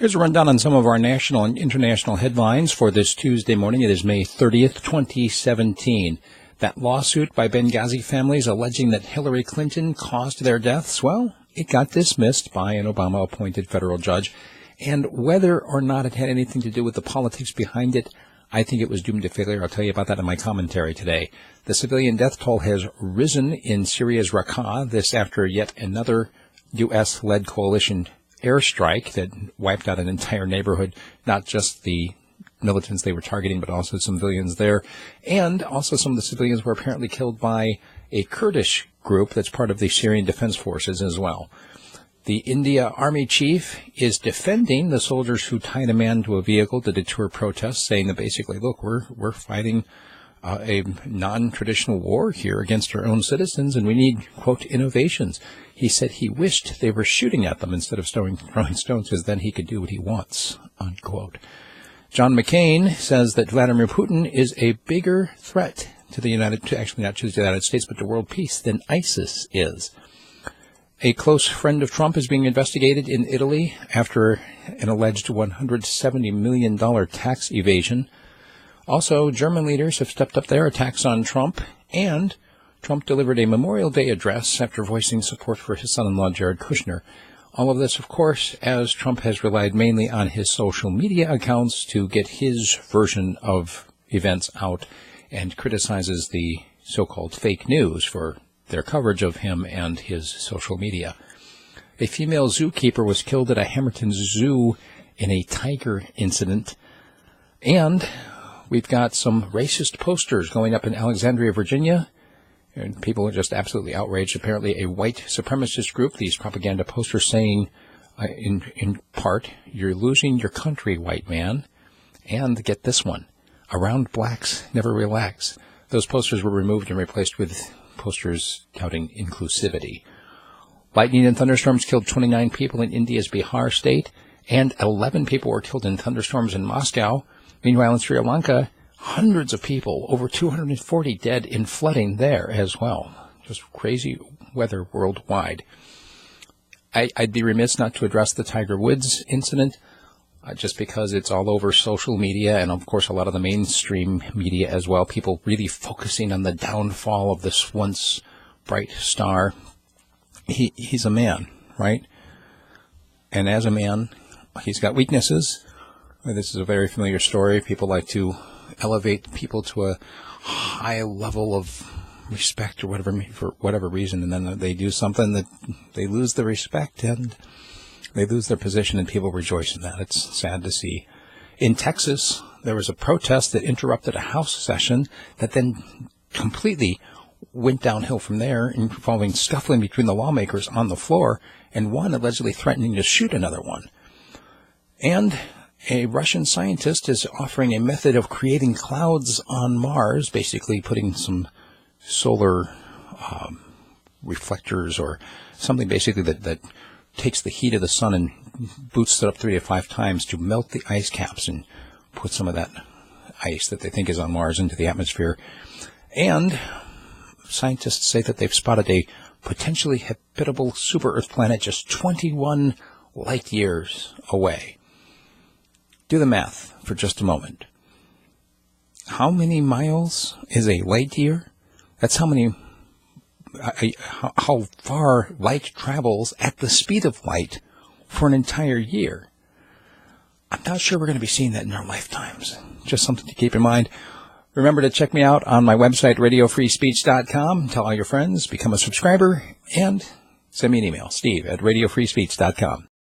Here's a rundown on some of our national and international headlines for this Tuesday morning. It is May 30th, 2017. That lawsuit by Benghazi families alleging that Hillary Clinton caused their deaths, well, it got dismissed by an Obama-appointed federal judge. And whether or not it had anything to do with the politics behind it, I think it was doomed to failure. I'll tell you about that in my commentary today. The civilian death toll has risen in Syria's Raqqa, this after yet another U.S.-led coalition airstrike that wiped out an entire neighborhood, not just the militants they were targeting, but also civilians there. And also some of the civilians were apparently killed by a Kurdish group that's part of the Syrian Defense Forces as well. The India Army chief is defending the soldiers who tied a man to a vehicle to deter protests, saying that basically, look, we're fighting a non-traditional war here against our own citizens, and we need, quote, innovations. He said he wished they were shooting at them instead of throwing stones, because then he could do what he wants, unquote. John McCain says that Vladimir Putin is a bigger threat to actually not just the United States, but to world peace than ISIS is. A close friend of Trump is being investigated in Italy after an alleged $170 million tax evasion. Also, German leaders have stepped up their attacks on Trump, and Trump delivered a Memorial Day address after voicing support for his son-in-law, Jared Kushner. All of this, of course, as Trump has relied mainly on his social media accounts to get his version of events out and criticizes the so-called fake news for their coverage of him and his social media. A female zookeeper was killed at a Hamerton Zoo in a tiger incident, and we've got some racist posters going up in Alexandria, Virginia, and people are just absolutely outraged. Apparently a white supremacist group, these propaganda posters saying, in part, you're losing your country, white man. And get this one, around blacks, never relax. Those posters were removed and replaced with posters touting inclusivity. Lightning and thunderstorms killed 29 people in India's Bihar state, and 11 people were killed in thunderstorms in Moscow. Meanwhile, in Sri Lanka, hundreds of people, over 240 dead in flooding there as well. Just crazy weather worldwide. I'd be remiss not to address the Tiger Woods incident, just because it's all over social media and, of course, a lot of the mainstream media as well. People really focusing on the downfall of this once bright star. He's a man, right? And as a man, he's got weaknesses. This is a very familiar story. People like to elevate people to a high level of respect or whatever, for whatever reason, and then they do something that they lose the respect and they lose their position, and people rejoice in that. It's sad to see. In Texas, there was a protest that interrupted a House session that then completely went downhill from there, involving scuffling between the lawmakers on the floor, and one allegedly threatening to shoot another one. And a Russian scientist is offering a method of creating clouds on Mars, basically putting some solar reflectors or something basically that takes the heat of the sun and boosts it up 3 to 5 times to melt the ice caps and put some of that ice that they think is on Mars into the atmosphere. And scientists say that they've spotted a potentially habitable super-Earth planet just 21 light years away. Do the math for just a moment. How many miles is a light year? That's how far light travels at the speed of light for an entire year. I'm not sure we're going to be seeing that in our lifetimes. Just something to keep in mind. Remember to check me out on my website, radiofreespeech.com. Tell all your friends, become a subscriber, and send me an email, steve@radiofreespeech.com.